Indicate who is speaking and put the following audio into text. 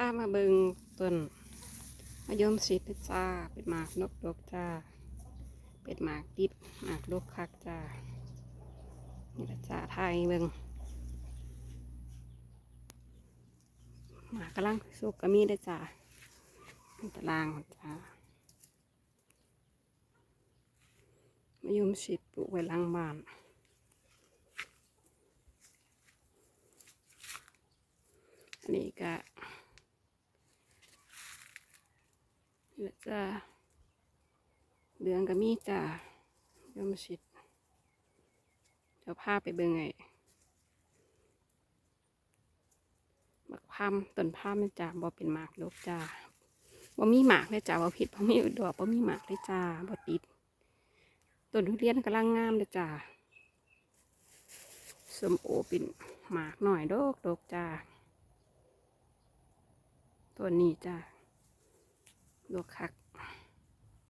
Speaker 1: ามาเบิงต้นมะยมชิดจ้าเป็นหมากนกดกจ้าเป็นหมากดิบหมากดกคักจ้านี่ละจ้าไทยเบิงหมากกำลังสุกก็มีได้จ้าตารางจ้ามะยมชิดปลูกไว้หลังบ้านอันนี้ก็นี่ละจ้าเหลืองก็มีจ้ายมชิดเดี๋ยวพาไปเบิ่งไงบักพามต้นพามมันจ้าบ่เป็นหมากดกจ้าบ่มีหมากเลยจ้าบ่ผิดบ่มีดอกบ่มีหมากเลยจ้าบ่ติดต้นทุเรียนกำลังงามเลยจ้าส้มโอเป็นหมากหน่อยดกจ้าตัวนี้จ้าดกคัก